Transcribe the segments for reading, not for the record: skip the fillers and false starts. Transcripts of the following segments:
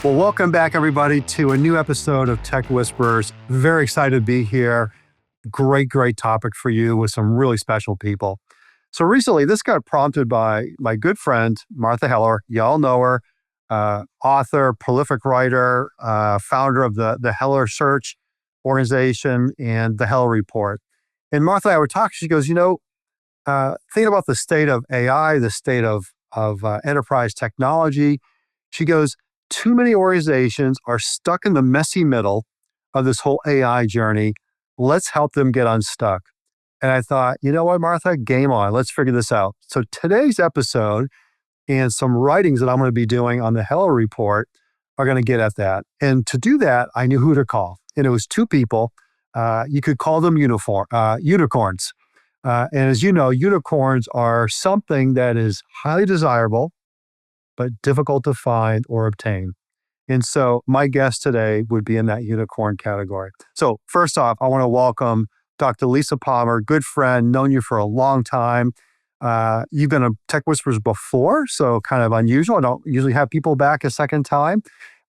Well, welcome back, everybody, to a new episode of Tech Whispers. Very excited to be here. Great topic for you with some really special people. So recently, this got prompted by my good friend, Martha Heller. You all know her, author, prolific writer, founder of the Heller Search organization and the Heller Report. And Martha and I were talking, she goes, thinking about the state of AI, the state of enterprise technology, she goes, too many organizations are stuck in the messy middle of this whole AI journey. Let's help them get unstuck. And I thought, you know what, Martha, game on. Let's figure this out. So today's episode and some writings that I'm going to be doing on the Heller Report are going to get at that. And to do that, I knew who to call. And it was two people. You could call them unicorns. And as you know, unicorns are something that is highly desirable, but difficult to find or obtain. And so my guest today would be in that unicorn category. So first off, I want to welcome Dr. Lisa Palmer, good friend, known you for a long time. You've been on Tech Whispers before, so kind of unusual. I don't usually have people back a second time,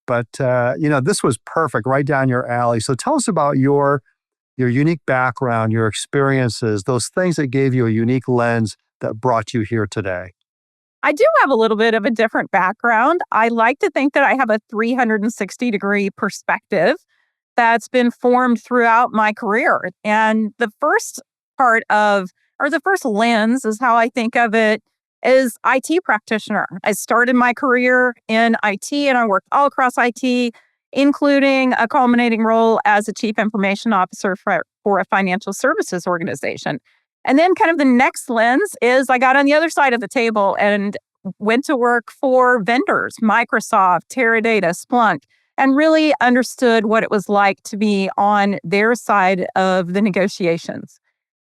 but this was perfect, right down your alley. So tell us about your unique background, your experiences, those things that gave you a unique lens that brought you here today. I do have a little bit of a different background. I like to think that I have a 360-degree perspective that's been formed throughout my career. And the first lens is how I think of it is IT practitioner. I started my career in IT and I worked all across IT, including a culminating role as a chief information officer for a financial services organization. And then kind of the next lens is I got on the other side of the table and went to work for vendors, Microsoft, Teradata, Splunk, and really understood what it was like to be on their side of the negotiations.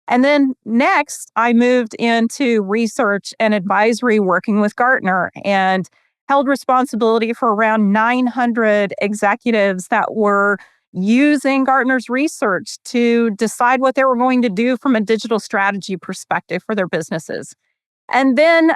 And then next, I moved into research and advisory working with Gartner and held responsibility for around 900 executives that were using Gartner's research to decide what they were going to do from a digital strategy perspective for their businesses. And then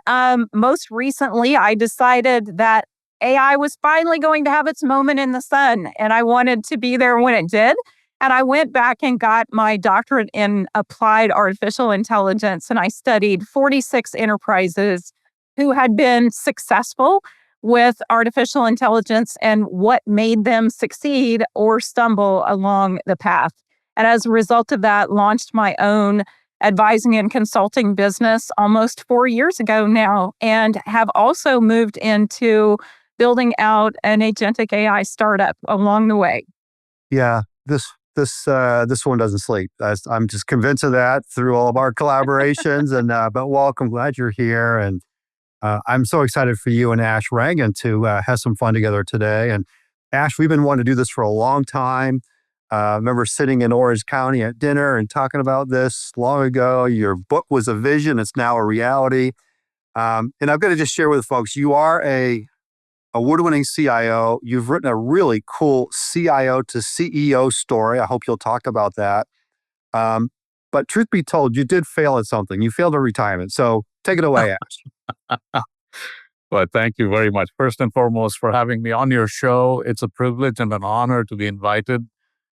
most recently, I decided that AI was finally going to have its moment in the sun, and I wanted to be there when it did. And I went back and got my doctorate in applied artificial intelligence, and I studied 46 enterprises who had been successful with artificial intelligence and what made them succeed or stumble along the path. And as a result of that, launched my own advising and consulting business almost 4 years ago now, and have also moved into building out an agentic AI startup along the way. Yeah, this one doesn't sleep. I'm just convinced of that through all of our collaborations. But welcome, glad you're here. And I'm so excited for you and Ash Rangan to have some fun together today. And Ash, we've been wanting to do this for a long time. I remember sitting in Orange County at dinner and talking about this long ago. Your book was a vision. It's now a reality. And I'm going to just share with folks, you are a award-winning CIO. You've written a really cool CIO to CEO story. I hope you'll talk about that. But truth be told, you did fail at something. You failed at retirement. So take it away, Ash. Well, thank you very much. First and foremost, for having me on your show. It's a privilege and an honor to be invited.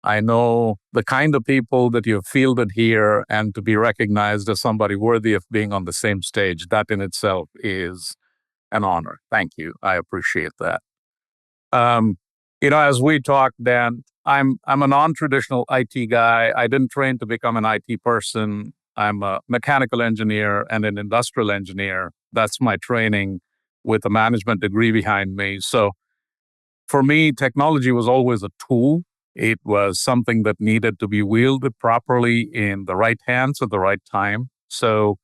I know the kind of people that you've fielded here, and to be recognized as somebody worthy of being on the same stage, that in itself is an honor. Thank you. I appreciate that. As we talked, Dan, I'm a non-traditional IT guy. I didn't train to become an IT person. I'm a mechanical engineer and an industrial engineer. That's my training with a management degree behind me. So for me, technology was always a tool. It was something that needed to be wielded properly in the right hands at the right time. So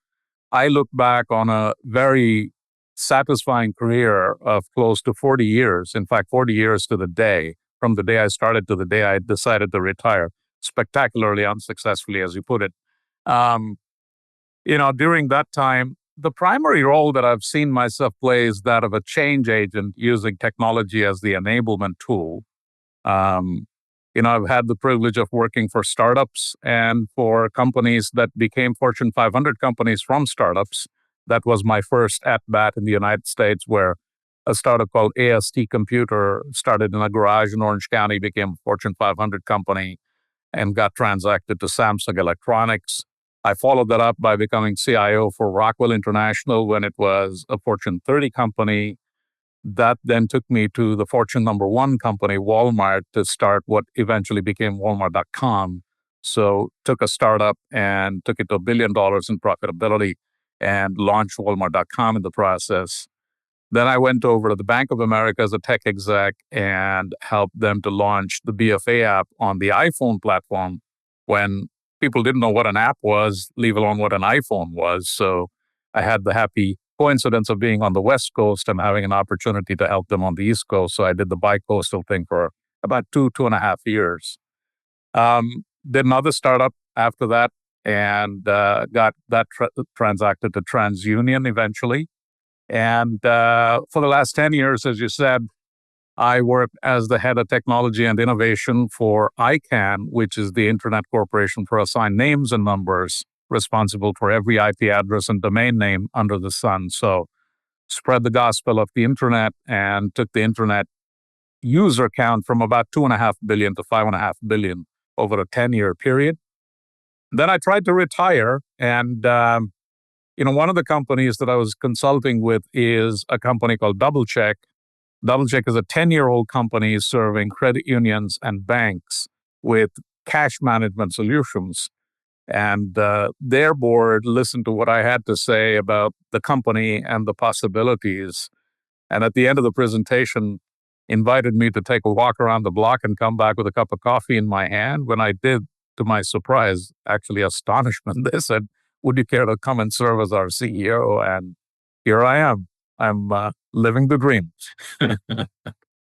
I look back on a very satisfying career of close to 40 years. In fact, 40 years to the day, from the day I started to the day I decided to retire, spectacularly unsuccessfully, as you put it. During that time, the primary role that I've seen myself play is that of a change agent using technology as the enablement tool. I've had the privilege of working for startups and for companies that became Fortune 500 companies from startups. That was my first at-bat in the United States, where a startup called AST Computer, started in a garage in Orange County, became a Fortune 500 company, and got transacted to Samsung Electronics. I followed that up by becoming CIO for Rockwell International when it was a Fortune 30 company. That then took me to the Fortune number one company, Walmart, to start what eventually became Walmart.com. So took a startup and took it to $1 billion in profitability and launched Walmart.com in the process. Then I went over to the Bank of America as a tech exec and helped them to launch the BFA app on the iPhone platform when people didn't know what an app was, leave alone what an iPhone was. So I had the happy coincidence of being on the West Coast and having an opportunity to help them on the East Coast. So I did the bi-coastal thing for about 2.5 years. Did another startup after that and got that transacted to TransUnion eventually. And for the last 10 years, as you said, I worked as the head of technology and innovation for ICANN, which is the Internet Corporation for Assigned Names and Numbers, responsible for every IP address and domain name under the sun. So spread the gospel of the Internet and took the Internet user count from about 2.5 billion to 5.5 billion over a 10-year period. Then I tried to retire and one of the companies that I was consulting with is a company called DoubleCheck. DoubleCheck is a 10-year-old company serving credit unions and banks with cash management solutions. And their board listened to what I had to say about the company and the possibilities. And at the end of the presentation, invited me to take a walk around the block and come back with a cup of coffee in my hand. When I did, to my surprise, actually astonishment, they said, "Would you care to come and serve as our CEO?" And here I am. I'm living the dream.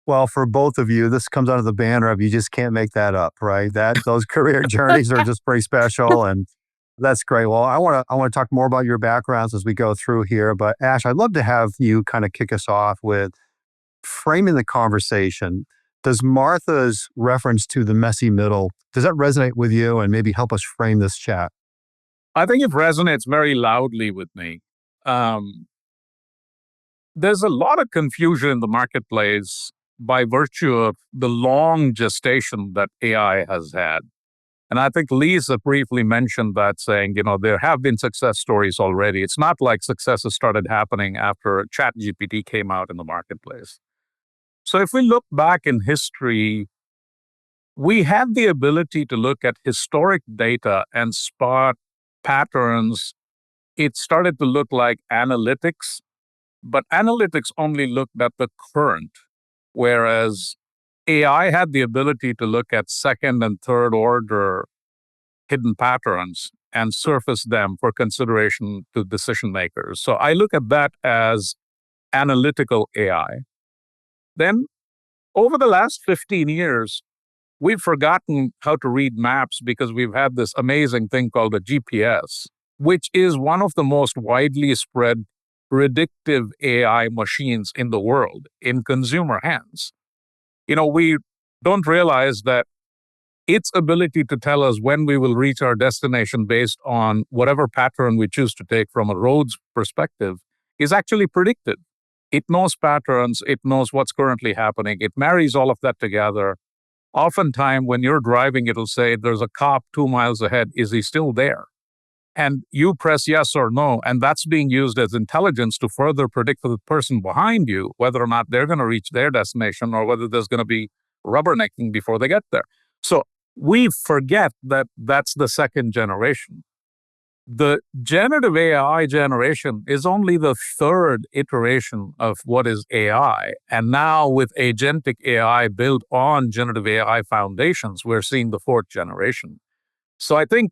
Well, for both of you, this comes out of the banner of you just can't make that up, right? Those career journeys are just pretty special, and that's great. Well, I want to talk more about your backgrounds as we go through here. But Ash, I'd love to have you kind of kick us off with framing the conversation. Does Martha's reference to the messy middle, does that resonate with you, and maybe help us frame this chat? I think it resonates very loudly with me. There's a lot of confusion in the marketplace by virtue of the long gestation that AI has had. And I think Lisa briefly mentioned that, saying, there have been success stories already. It's not like success has started happening after ChatGPT came out in the marketplace. So if we look back in history, we had the ability to look at historic data and spot patterns. It started to look like analytics, but analytics only looked at the current, whereas AI had the ability to look at second and third order hidden patterns and surface them for consideration to decision makers. So I look at that as analytical AI. Then over the last 15 years, we've forgotten how to read maps because we've had this amazing thing called a GPS, which is one of the most widely spread predictive AI machines in the world in consumer hands. We don't realize that its ability to tell us when we will reach our destination based on whatever pattern we choose to take from a road's perspective is actually predictive. It knows patterns, it knows what's currently happening, it marries all of that together. Oftentimes, when you're driving, it'll say, "There's a cop 2 miles ahead. Is he still there?" And you press yes or no, and that's being used as intelligence to further predict for the person behind you whether or not they're going to reach their destination or whether there's going to be rubbernecking before they get there. So we forget that that's the second generation. The generative AI generation is only the third iteration of what is AI. And now with agentic AI built on generative AI foundations, we're seeing the fourth generation. So I think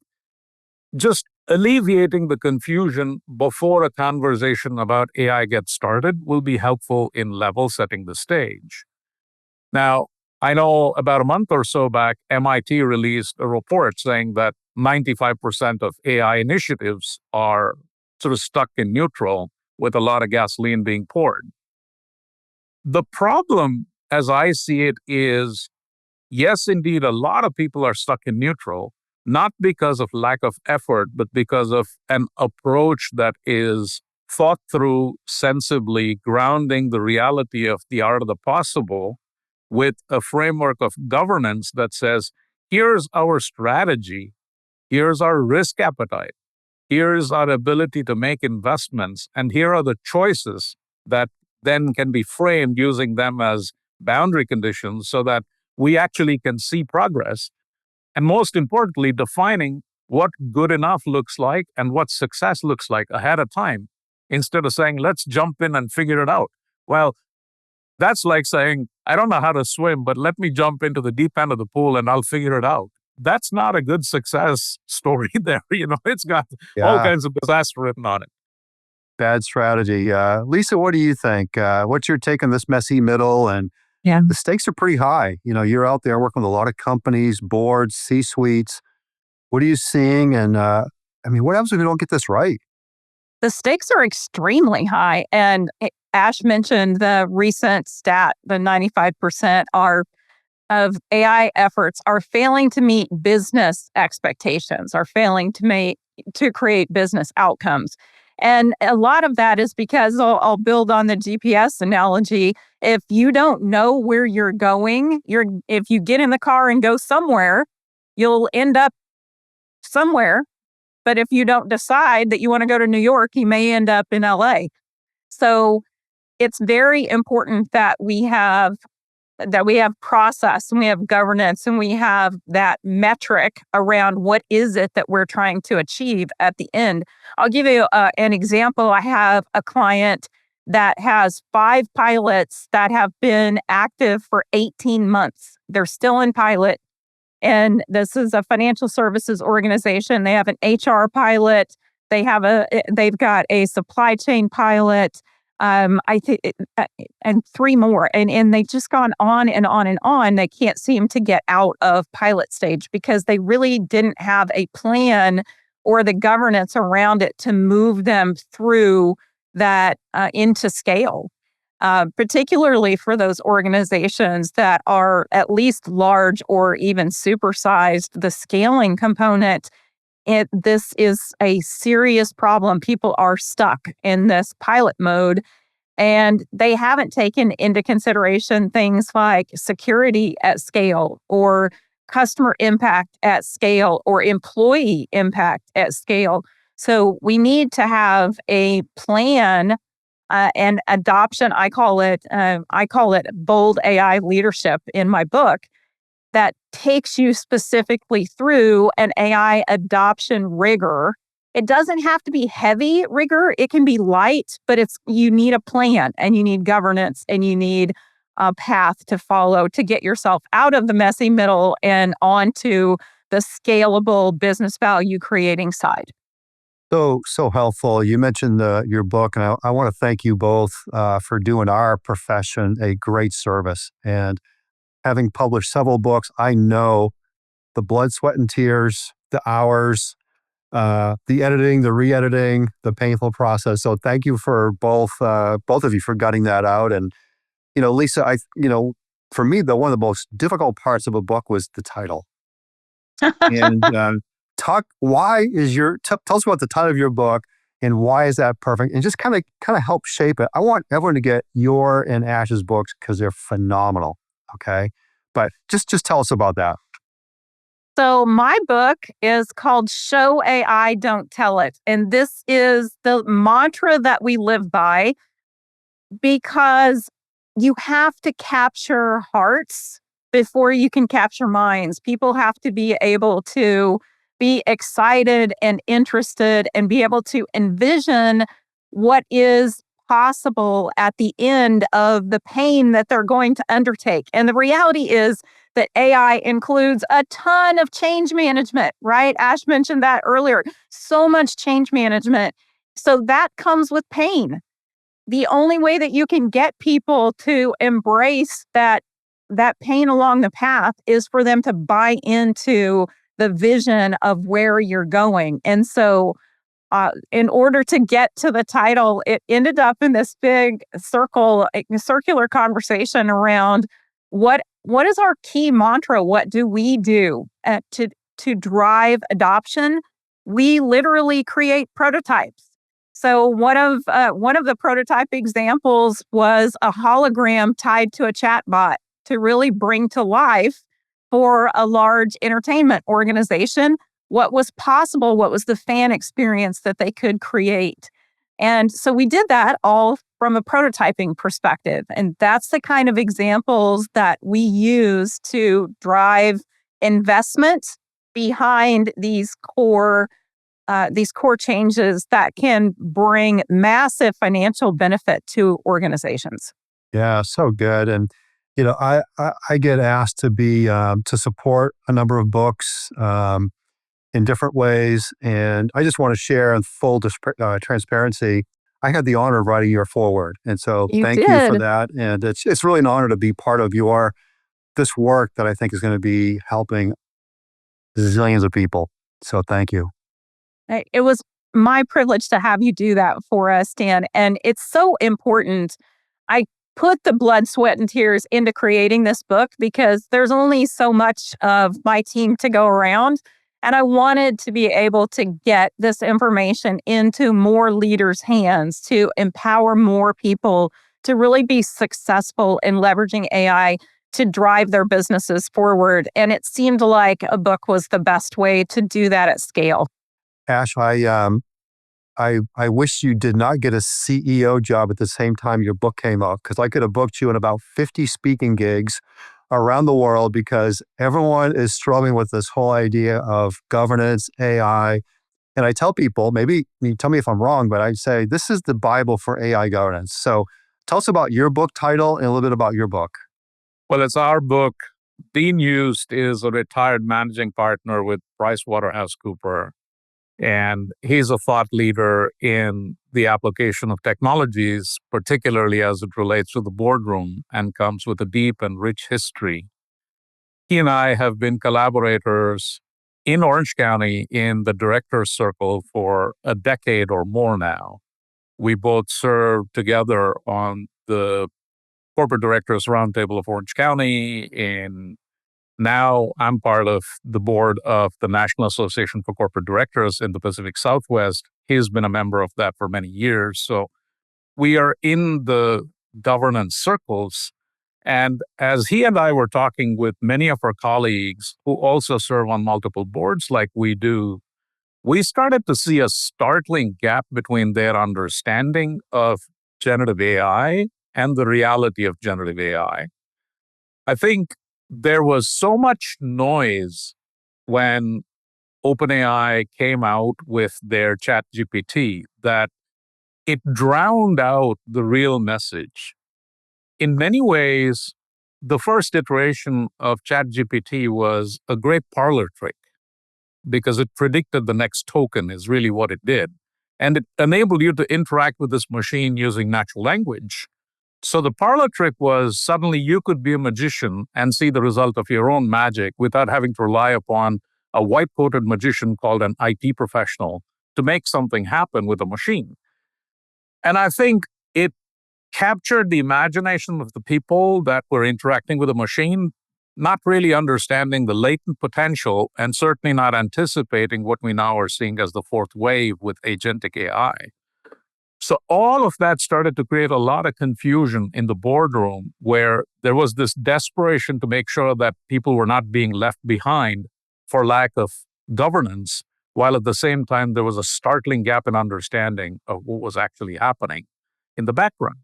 just alleviating the confusion before a conversation about AI gets started will be helpful in level setting the stage. Now, I know about a month or so back, MIT released a report saying that 95% of AI initiatives are sort of stuck in neutral with a lot of gasoline being poured. The problem, as I see it, is yes, indeed, a lot of people are stuck in neutral, not because of lack of effort, but because of an approach that is thought through sensibly, grounding the reality of the art of the possible with a framework of governance that says, here's our strategy, here's our risk appetite, here's our ability to make investments, and here are the choices that then can be framed using them as boundary conditions so that we actually can see progress. And most importantly, defining what good enough looks like and what success looks like ahead of time, instead of saying, let's jump in and figure it out. Well, that's like saying, I don't know how to swim, but let me jump into the deep end of the pool and I'll figure it out. That's not a good success story there. It's got all Yeah, kinds of disaster written on it. bad strategy. Lisa, what do you think? What's your take on this messy middle? And Yeah. the stakes are pretty high. You're out there working with a lot of companies, boards, C-suites. What are you seeing? And what happens if you don't get this right? The stakes are extremely high. And Ash mentioned the recent stat, the 95% of AI efforts are failing to meet business expectations, are failing to create business outcomes. And a lot of that is because I'll build on the GPS analogy. If you don't know where you're going, if you get in the car and go somewhere, you'll end up somewhere. But if you don't decide that you want to go to New York, you may end up in LA. So it's very important that we have process and we have governance and we have that metric around what is it that we're trying to achieve at the end. I'll give you an example. I have a client that has 5 pilots that have been active for 18 months. They're still in pilot. And this is a financial services organization. They have an HR pilot. They've got a supply chain pilot. I think, and 3 more, and they've just gone on and on and on. They can't seem to get out of pilot stage because they really didn't have a plan or the governance around it to move them through that into scale. Particularly for those organizations that are at least large or even supersized, the scaling component. This is a serious problem. People are stuck in this pilot mode, and they haven't taken into consideration things like security at scale or customer impact at scale or employee impact at scale. So we need to have a plan and adoption. I call it bold AI leadership in my book, that takes you specifically through an AI adoption rigor. It doesn't have to be heavy rigor. It can be light, but you need a plan and you need governance and you need a path to follow to get yourself out of the messy middle and onto the scalable business value creating side. So helpful. You mentioned your book, and I want to thank you both for doing our profession a great service. And having published several books, I know the blood, sweat, and tears, the hours, the editing, the re-editing, the painful process. So thank you for both of you for gutting that out. And Lisa, for me, one of the most difficult parts of a book was the title. And tell us about the title of your book and why is that perfect, and just kind of help shape it. I want everyone to get your and Ash's books because they're phenomenal. Okay, but just tell us about that. So my book is called Show AI, Don't Tell It. And this is the mantra that we live by, because you have to capture hearts before you can capture minds. People have to be able to be excited and interested and be able to envision what is possible at the end of the pain that they're going to undertake. And the reality is that AI includes a ton of change management, right? Ash mentioned that earlier. So much change management. So that comes with pain. The only way that you can get people to embrace that pain along the path is for them to buy into the vision of where you're going. And so in order to get to the title, it ended up in this big circular conversation around what is our key mantra? What do we do to drive adoption? We literally create prototypes. So one of the prototype examples was a hologram tied to a chatbot to really bring to life for a large entertainment organization what was possible, what was the fan experience that they could create. And so we did that all from a prototyping perspective. And that's the kind of examples that we use to drive investment behind these core changes that can bring massive financial benefit to organizations. Yeah, so good. And I get asked to be to support a number of books in different ways, and I just want to share in full transparency. I had the honor of writing your foreword, and so You thank you for did. that. And it's really an honor to be part of this work that I think is going to be helping zillions of people. So thank you. It was my privilege to have you do that for us, Dan. And it's so important. I put the blood, sweat, and tears into creating this book because there's only so much of my team to go around. And I wanted to be able to get this information into more leaders' hands to empower more people to really be successful in leveraging AI to drive their businesses forward. And it seemed like a book was the best way to do that at scale. Ash, I wish you did not get a CEO job at the same time your book came out, because I could have booked you in about 50 speaking gigs around the world, because everyone is struggling with this whole idea of governance, AI. And I tell people, maybe you tell me if I'm wrong, but I say this is the Bible for AI governance. So tell us about your book title and a little bit about your book. Well, it's our book. Dean Used is a retired managing partner with PricewaterhouseCoopers, and he's a thought leader in the application of technologies, particularly as it relates to the boardroom, and comes with a deep and rich history. He and I have been collaborators in Orange County in the director's circle for a decade or more now. We both served together on the corporate directors roundtable of Orange County, and now I'm part of the board of the National Association for Corporate Directors in the Pacific Southwest. He's been a member of that for many years. So we are in the governance circles. And as he and I were talking with many of our colleagues who also serve on multiple boards like we do, we started to see a startling gap between their understanding of generative AI and the reality of generative AI. I think there was so much noise when OpenAI came out with their ChatGPT that it drowned out the real message. In many ways, the first iteration of ChatGPT was a great parlor trick because it predicted the next token, is really what it did. And it enabled you to interact with this machine using natural language. So the parlor trick was suddenly you could be a magician and see the result of your own magic without having to rely upon a white-coated magician called an IT professional to make something happen with a machine. And I think it captured the imagination of the people that were interacting with a machine, not really understanding the latent potential and certainly not anticipating what we now are seeing as the fourth wave with agentic AI. So all of that started to create a lot of confusion in the boardroom, where there was this desperation to make sure that people were not being left behind for lack of governance, while at the same time there was a startling gap in understanding of what was actually happening in the background.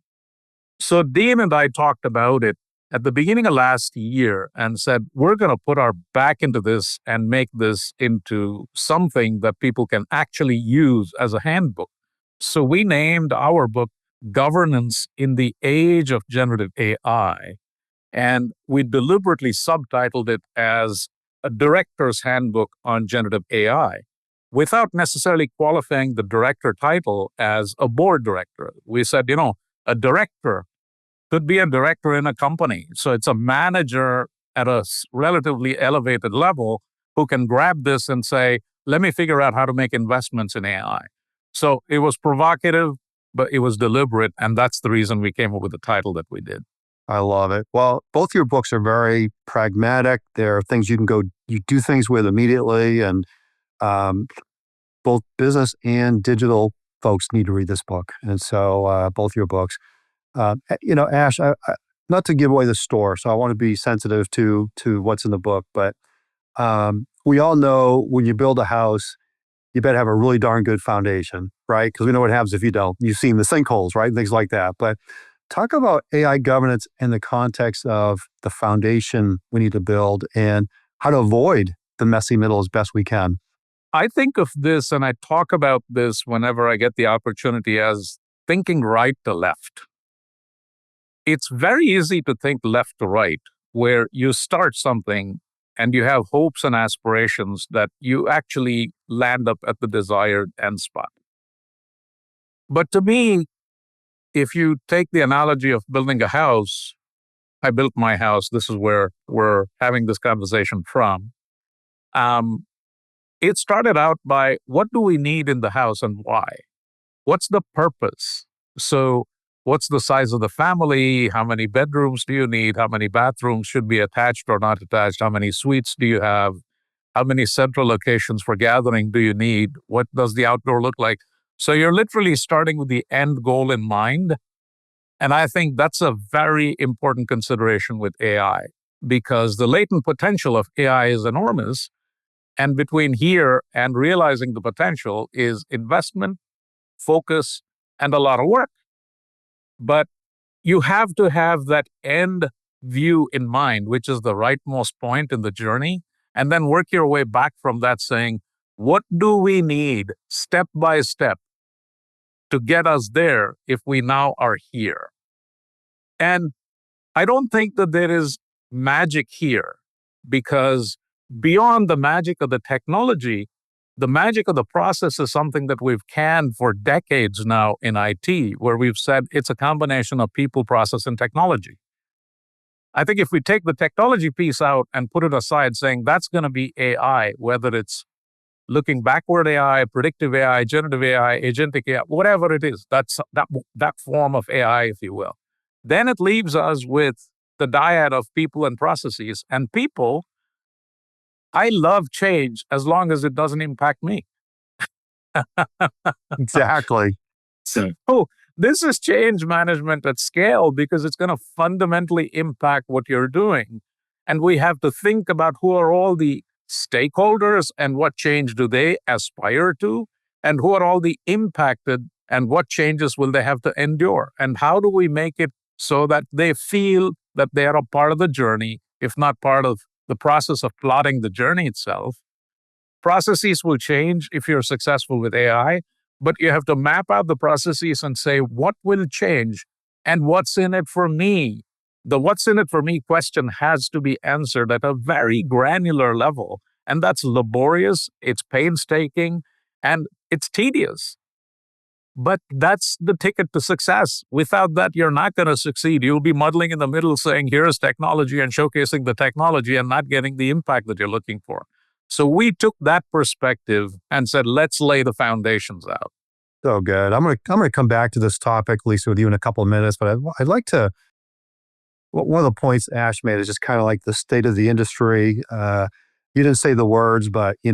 So Dean and I talked about it at the beginning of last year and said, we're going to put our back into this and make this into something that people can actually use as a handbook. So we named our book Governance in the Age of Generative AI. And we deliberately subtitled it as a director's handbook on generative AI without necessarily qualifying the director title as a board director. We said, a director could be a director in a company. So it's a manager at a relatively elevated level who can grab this and say, let me figure out how to make investments in AI. So it was provocative, but it was deliberate. And that's the reason we came up with the title that we did. I love it. Well, both your books are very pragmatic. There are things you do things with immediately, and both business and digital folks need to read this book. And so both your books. Ash, not to give away the store, so I want to be sensitive to what's in the book, but we all know when you build a house, you better have a really darn good foundation, right? Because we know what happens if you don't. You've seen the sinkholes, right? Things like that. But talk about AI governance in the context of the foundation we need to build and how to avoid the messy middle as best we can. I think of this and I talk about this whenever I get the opportunity as thinking right to left. It's very easy to think left to right, where you start something and you have hopes and aspirations that you actually land up at the desired end spot. But to me, if you take the analogy of building a house, I built my house. This is where we're having this conversation from. It started out by what do we need in the house and why? What's the purpose? So what's the size of the family? How many bedrooms do you need? How many bathrooms should be attached or not attached? How many suites do you have? How many central locations for gathering do you need? What does the outdoor look like? So you're literally starting with the end goal in mind. And I think that's a very important consideration with AI because the latent potential of AI is enormous. And between here and realizing the potential is investment, focus, and a lot of work. But you have to have that end view in mind, which is the rightmost point in the journey, and then work your way back from that saying, what do we need step by step to get us there if we now are here? And I don't think that there is magic here because beyond the magic of the technology, the magic of the process is something that we've canned for decades now in IT, where we've said it's a combination of people, process, and technology. I think if we take the technology piece out and put it aside, saying that's going to be AI, whether it's looking backward AI, predictive AI, generative AI, agentic AI, whatever it is, that's that form of AI, if you will. Then it leaves us with the dyad of people and processes. And people, I love change as long as it doesn't impact me. Exactly. So this is change management at scale because it's going to fundamentally impact what you're doing. And we have to think about who are all the stakeholders and what change do they aspire to, and who are all the impacted and what changes will they have to endure. And how do we make it so that they feel that they are a part of the journey, if not part of the process of plotting the journey itself. Processes will change if you're successful with AI, but you have to map out the processes and say, what will change and what's in it for me? The what's in it for me question has to be answered at a very granular level. And that's laborious, it's painstaking, and it's tedious. But that's the ticket to success. Without that, you're not going to succeed. You'll be muddling in the middle saying, here's technology and showcasing the technology and not getting the impact that you're looking for. So we took that perspective and said, let's lay the foundations out. So good. I'm gonna come back to this topic, Lisa, with you in a couple of minutes, but I'd like to, one of the points Ash made is just kind of like the state of the industry. You didn't say the words, but a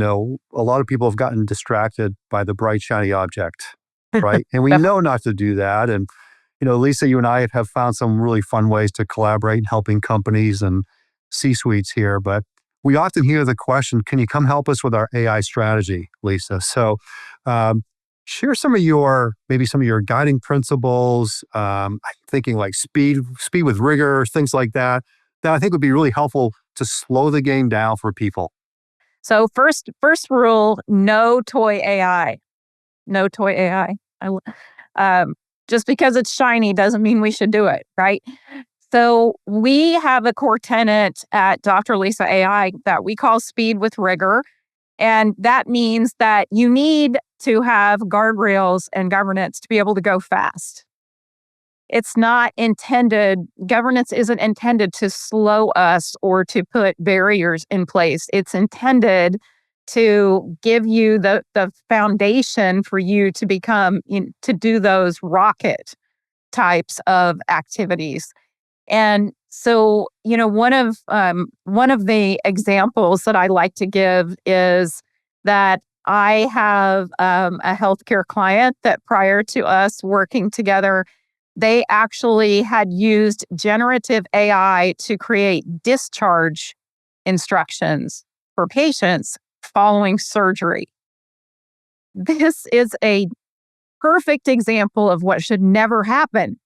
lot of people have gotten distracted by the bright, shiny object, right? And we know not to do that. And, Lisa, you and I have found some really fun ways to collaborate in helping companies and C-suites here. But we often hear the question, can you come help us with our AI strategy, Lisa? So share some of your guiding principles. I'm thinking like speed with rigor, things like that I think would be really helpful to slow the game down for people. So first rule, no toy AI. No toy AI. Just because it's shiny doesn't mean we should do it, right? So we have a core tenet at Dr. Lisa AI that we call speed with rigor. And that means that you need to have guardrails and governance to be able to go fast. It's not intended, governance isn't intended to slow us or to put barriers in place. It's intended to give you the foundation for you to become, to do those rocket types of activities. And so, one of the examples that I like to give is that I have a healthcare client that prior to us working together, they actually had used generative AI to create discharge instructions for patients following surgery. This is a perfect example of what should never happen.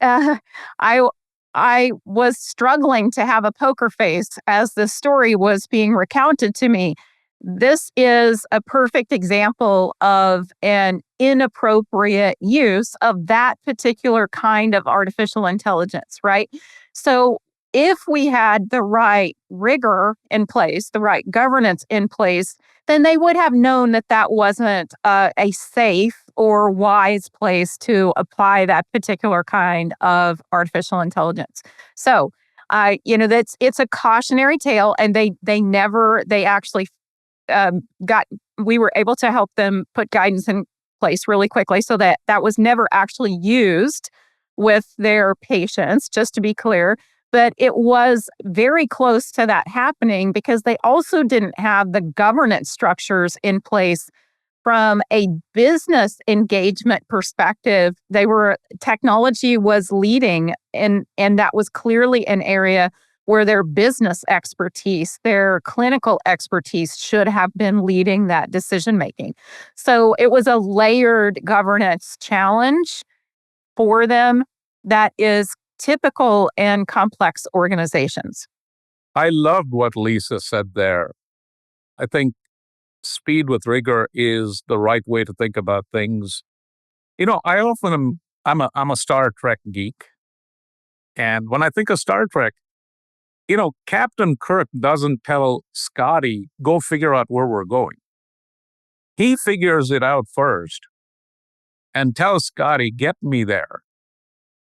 Uh, I I was struggling to have a poker face as the story was being recounted to me. This is a perfect example of an inappropriate use of that particular kind of artificial intelligence, right? So, if we had the right rigor in place, the right governance in place, then they would have known that that wasn't a safe or wise place to apply that particular kind of artificial intelligence. So, that's it's a cautionary tale, and they actually got we were able to help them put guidance in place really quickly, so that that was never actually used with their patients. Just to be clear, but it was very close to that happening because they also didn't have the governance structures in place from a business engagement perspective. Technology was leading, and that was clearly an area where their business expertise, their clinical expertise should have been leading that decision making. So it was a layered governance challenge for them that is typical in complex organizations. I loved what Lisa said there. I think speed with rigor is the right way to think about things. I often I'm a Star Trek geek. And when I think of Star Trek, Captain Kirk doesn't tell Scotty, go figure out where we're going. He figures it out first and tells Scotty, get me there.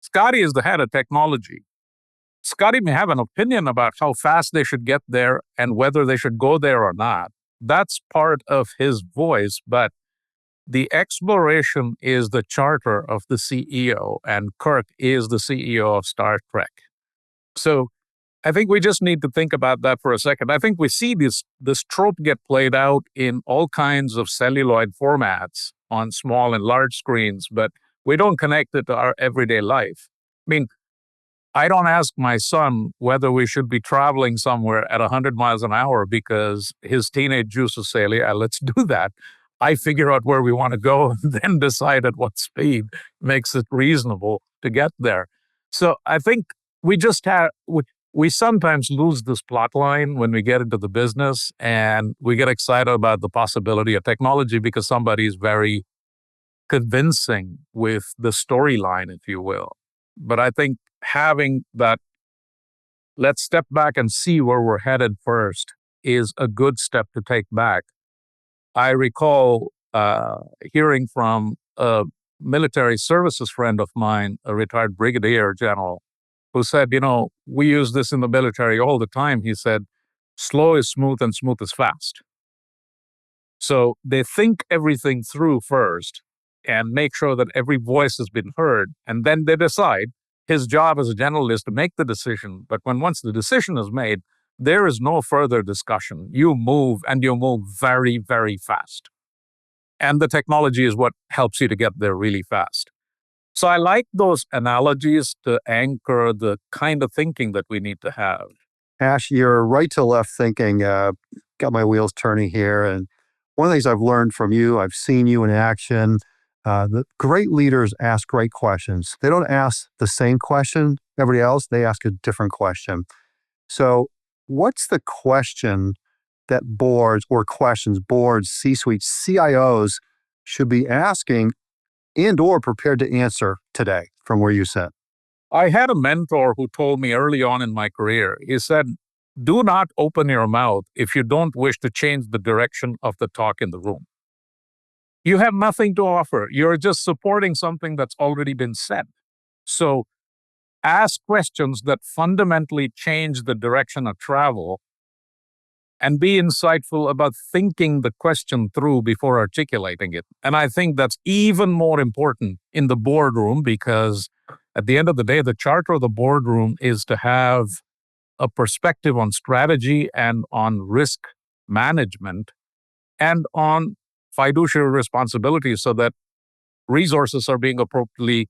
Scotty is the head of technology. Scotty may have an opinion about how fast they should get there and whether they should go there or not. That's part of his voice, but the exploration is the charter of the CEO, and Kirk is the CEO of Star Trek. So I think we just need to think about that for a second. I think we see this trope get played out in all kinds of celluloid formats on small and large screens, but we don't connect it to our everyday life. I mean, I don't ask my son whether we should be traveling somewhere at 100 miles an hour because his teenage juices say, yeah, let's do that. I figure out where we want to go and then decide at what speed makes it reasonable to get there. So I think we just have, we sometimes lose this plot line when we get into the business, and we get excited about the possibility of technology because somebody is very convincing with the storyline, if you will. But I think having that, let's step back and see where we're headed first, is a good step to take back. I recall hearing from a military services friend of mine, a retired brigadier general, who said, we use this in the military all the time. He said, slow is smooth and smooth is fast. So they think everything through first and make sure that every voice has been heard, and then they decide. His job as a general is to make the decision, but once the decision is made, there is no further discussion. You move, and you move very, very fast. And the technology is what helps you to get there really fast. So I like those analogies to anchor the kind of thinking that we need to have. Ash, you're right to left thinking. Got my wheels turning here. And one of the things I've learned from you, I've seen you in action. The great leaders ask great questions. They don't ask the same question everybody else. They ask a different question. So what's the question that boards, C-suite, CIOs should be asking and or prepared to answer today from where you sit? I had a mentor who told me early on in my career, he said, do not open your mouth if you don't wish to change the direction of the talk in the room. You have nothing to offer. You're just supporting something that's already been said. So ask questions that fundamentally change the direction of travel, and be insightful about thinking the question through before articulating it. And I think that's even more important in the boardroom, because at the end of the day, the charter of the boardroom is to have a perspective on strategy and on risk management. and on fiduciary responsibility so that resources are being appropriately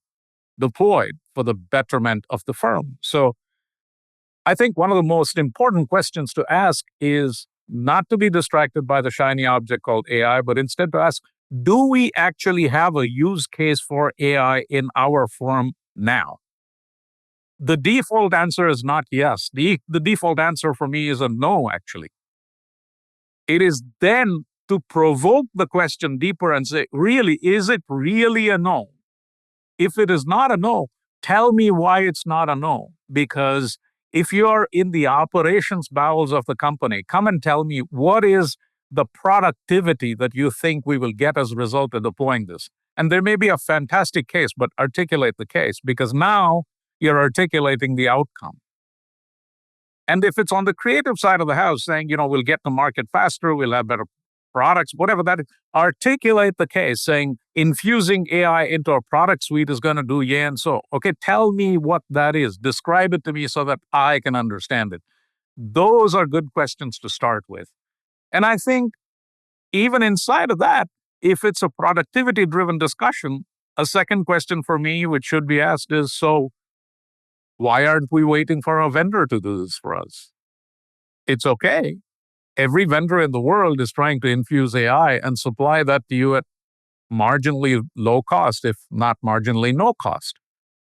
deployed for the betterment of the firm. So I think one of the most important questions to ask is not to be distracted by the shiny object called AI, but instead to ask, do we actually have a use case for AI in our firm now? The default answer is not yes. The default answer for me is a no, actually. It is then to provoke the question deeper and say, really, is it really a no? If it is not a no, tell me why it's not a no. Because if you're in the operations bowels of the company, come and tell me what is the productivity that you think we will get as a result of deploying this. And there may be a fantastic case, but articulate the case because now you're articulating the outcome. And if it's on the creative side of the house saying, we'll get to market faster, we'll have better products, whatever that is, articulate the case saying infusing AI into a product suite is going to do yeah and so. Okay, tell me what that is. Describe it to me so that I can understand it. Those are good questions to start with. And I think even inside of that, if it's a productivity-driven discussion, a second question for me, which should be asked is, so why aren't we waiting for a vendor to do this for us? It's okay. Every vendor in the world is trying to infuse AI and supply that to you at marginally low cost, if not marginally no cost.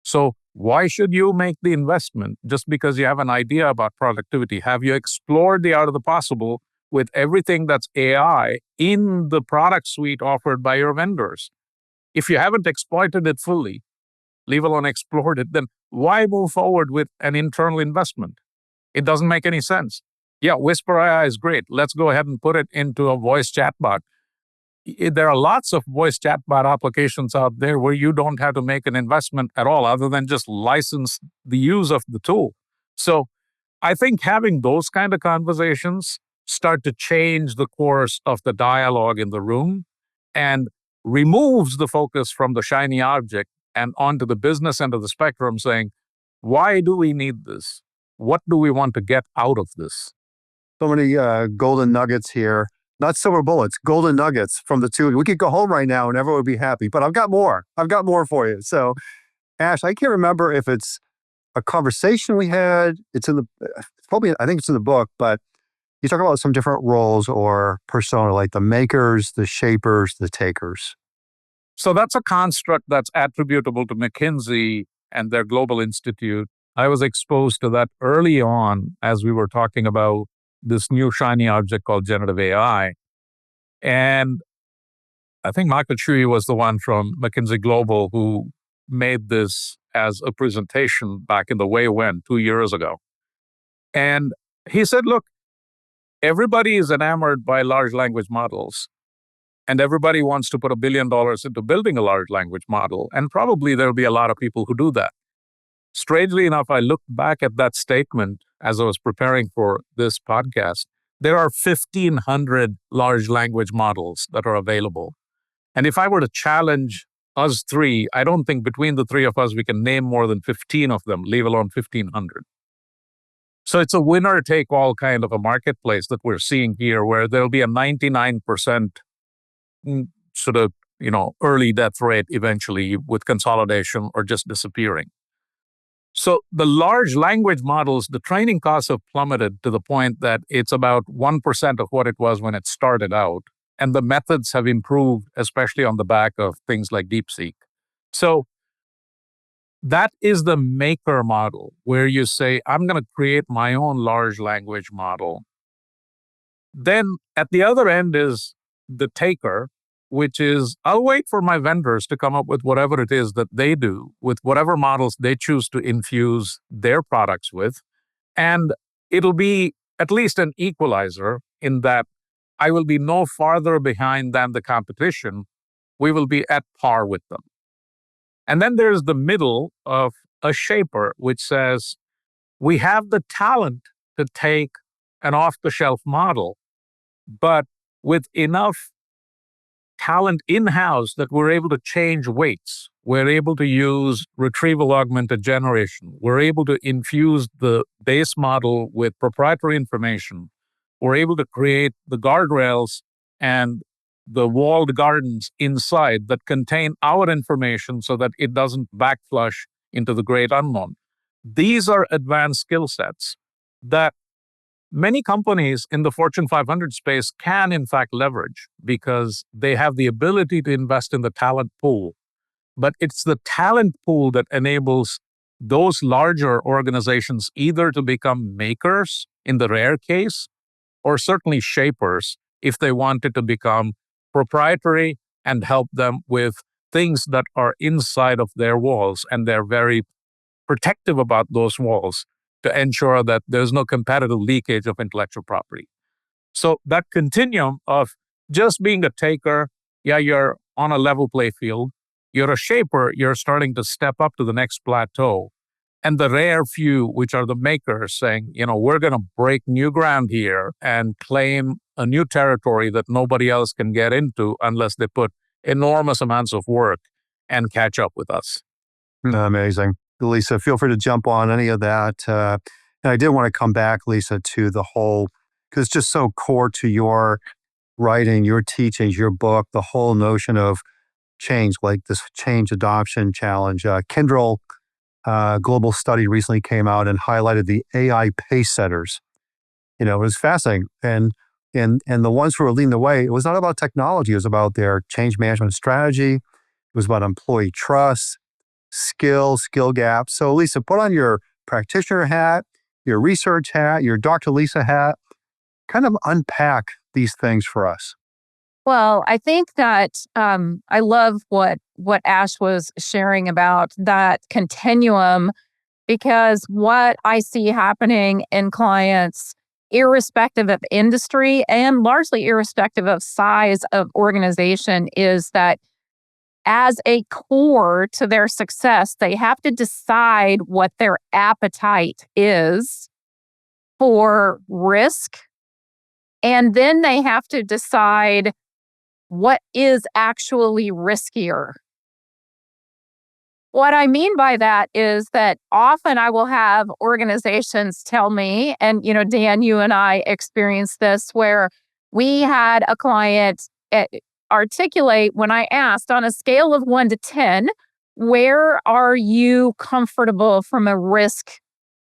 So why should you make the investment just because you have an idea about productivity? Have you explored the art of the possible with everything that's AI in the product suite offered by your vendors? If you haven't exploited it fully, leave alone explored it, then why move forward with an internal investment? It doesn't make any sense. Yeah, Whisper AI is great. Let's go ahead and put it into a voice chatbot. There are lots of voice chatbot applications out there where you don't have to make an investment at all other than just license the use of the tool. So I think having those kind of conversations start to change the course of the dialogue in the room and removes the focus from the shiny object and onto the business end of the spectrum saying, why do we need this? What do we want to get out of this? So many golden nuggets here. Not silver bullets, golden nuggets from the two. We could go home right now and everyone would be happy, but I've got more. I've got more for you. So, Ash, I can't remember if it's a conversation we had. It's in the, probably, I think it's in the book, but you talk about some different roles or persona, like the makers, the shapers, the takers. So that's a construct that's attributable to McKinsey and their Global Institute. I was exposed to that early on as we were talking about this new shiny object called generative AI. And I think Michael Shui was the one from McKinsey Global who made this as a presentation back in the way when, 2 years ago. And he said, look, everybody is enamored by large language models. And everybody wants to put $1 billion into building a large language model. And probably there'll be a lot of people who do that. Strangely enough, I looked back at that statement as I was preparing for this podcast. There are 1,500 large language models that are available. And if I were to challenge us three, I don't think between the three of us we can name more than 15 of them, leave alone 1,500. So it's a winner-take-all kind of a marketplace that we're seeing here where there'll be a 99% sort of, early death rate eventually with consolidation or just disappearing. So the large language models, the training costs have plummeted to the point that it's about 1% of what it was when it started out. And the methods have improved, especially on the back of things like DeepSeek. So that is the maker model where you say, I'm going to create my own large language model. Then at the other end is the taker, which is I'll wait for my vendors to come up with whatever it is that they do with whatever models they choose to infuse their products with. And it'll be at least an equalizer in that I will be no farther behind than the competition. We will be at par with them. And then there's the middle of a shaper, which says we have the talent to take an off-the-shelf model, but with enough talent in-house that we're able to change weights. We're able to use retrieval augmented generation. We're able to infuse the base model with proprietary information. We're able to create the guardrails and the walled gardens inside that contain our information so that it doesn't backflush into the great unknown. These are advanced skill sets that many companies in the Fortune 500 space can, in fact, leverage because they have the ability to invest in the talent pool. But it's the talent pool that enables those larger organizations either to become makers in the rare case, or certainly shapers if they wanted to become proprietary and help them with things that are inside of their walls. And they're very protective about those walls to ensure that there's no competitive leakage of intellectual property. So that continuum of just being a taker, yeah, you're on a level play field. You're a shaper, you're starting to step up to the next plateau. And the rare few, which are the makers, saying, we're going to break new ground here and claim a new territory that nobody else can get into unless they put enormous amounts of work and catch up with us. Amazing. Lisa, feel free to jump on any of that. And I did want to come back, Lisa, to the whole, because it's just so core to your writing, your teachings, your book, the whole notion of change, like this change adoption challenge. Kyndryl global study recently came out and highlighted the AI pace setters. It was fascinating. And the ones who were leading the way, it was not about technology. It was about their change management strategy. It was about employee trust, skill gaps. So Lisa, put on your practitioner hat, your research hat, your Dr. Lisa hat, kind of unpack these things for us. Well, I think that I love what Ash was sharing about that continuum, because what I see happening in clients, irrespective of industry and largely irrespective of size of organization, is that as a core to their success, they have to decide what their appetite is for risk. And then they have to decide what is actually riskier. What I mean by that is that often I will have organizations tell me, and Dan, you and I experienced this, where we had a client articulate, when I asked, on a scale of 1 to 10, where are you comfortable from a risk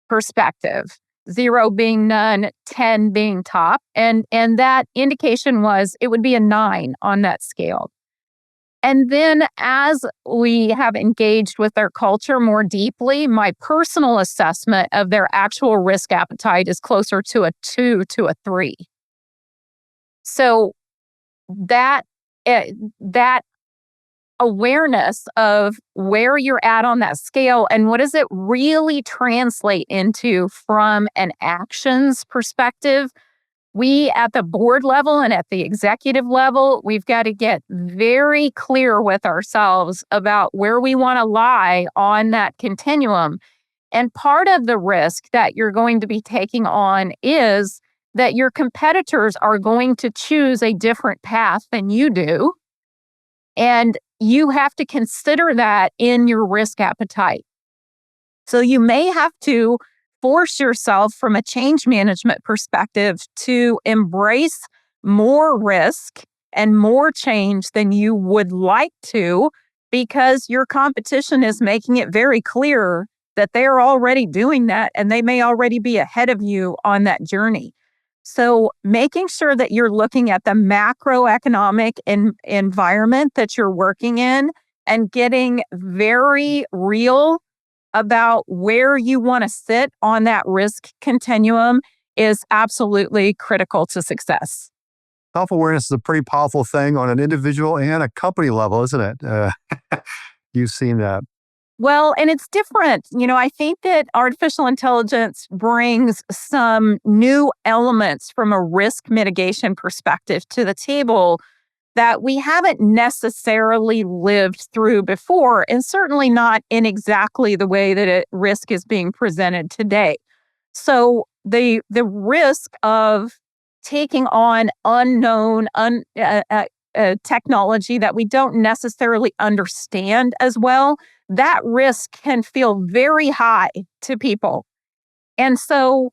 perspective? 0 being none, 10 being top. And that indication was it would be a 9 on that scale. And then as we have engaged with their culture more deeply, my personal assessment of their actual risk appetite is closer to a 2 to a 3. So that awareness of where you're at on that scale and what does it really translate into from an actions perspective, we at the board level and at the executive level, we've got to get very clear with ourselves about where we want to lie on that continuum. And part of the risk that you're going to be taking on is that your competitors are going to choose a different path than you do. And you have to consider that in your risk appetite. So you may have to force yourself from a change management perspective to embrace more risk and more change than you would like to, because your competition is making it very clear that they're already doing that and they may already be ahead of you on that journey. So making sure that you're looking at the macroeconomic environment that you're working in and getting very real about where you want to sit on that risk continuum is absolutely critical to success. Self-awareness is a pretty powerful thing on an individual and a company level, isn't it? You've seen that. Well, and it's different. I think that artificial intelligence brings some new elements from a risk mitigation perspective to the table that we haven't necessarily lived through before, and certainly not in exactly the way that risk is being presented today. So the risk of taking on unknown technology that we don't necessarily understand as well, that risk can feel very high to people. And so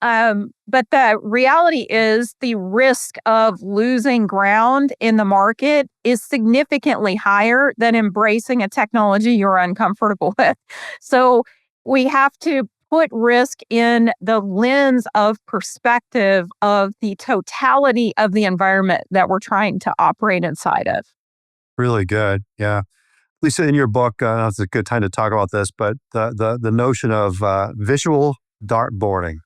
But the reality is the risk of losing ground in the market is significantly higher than embracing a technology you're uncomfortable with. So we have to put risk in the lens of perspective of the totality of the environment that we're trying to operate inside of. Really good. Yeah. Lisa, in your book, it's a good time to talk about this, but the notion of visual dartboarding.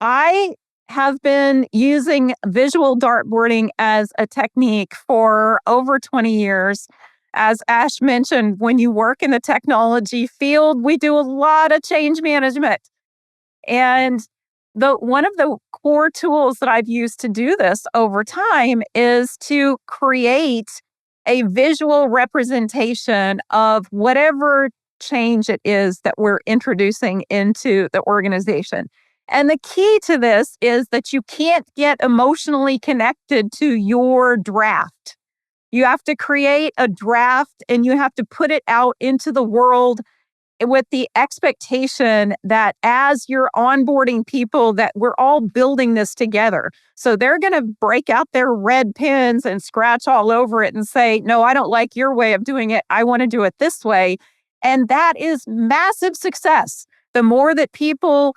I have been using visual dartboarding as a technique for over 20 years. As Ash mentioned, when you work in the technology field, we do a lot of change management. And one of the core tools that I've used to do this over time is to create a visual representation of whatever change it is that we're introducing into the organization. And the key to this is that you can't get emotionally connected to your draft. You have to create a draft and you have to put it out into the world with the expectation that as you're onboarding people that we're all building this together. So they're going to break out their red pens and scratch all over it and say, no, I don't like your way of doing it. I want to do it this way. And that is massive success. The more that people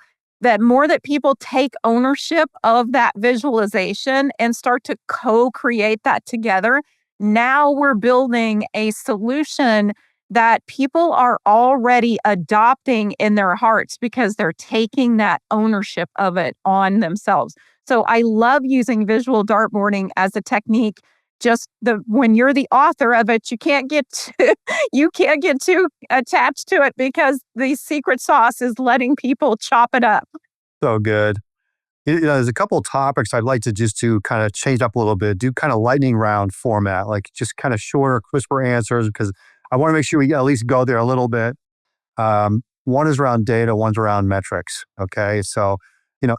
take ownership of that visualization and start to co-create that together, now we're building a solution that people are already adopting in their hearts because they're taking that ownership of it on themselves. So I love using visual dartboarding as a technique. When you're the author of it, you can't get too attached to it because the secret sauce is letting people chop it up. So good. There's a couple of topics I'd like to kind of change up a little bit, do kind of lightning round format, like just kind of shorter, crisper answers, because I want to make sure we at least go there a little bit. One is around data, one's around metrics. Okay. So,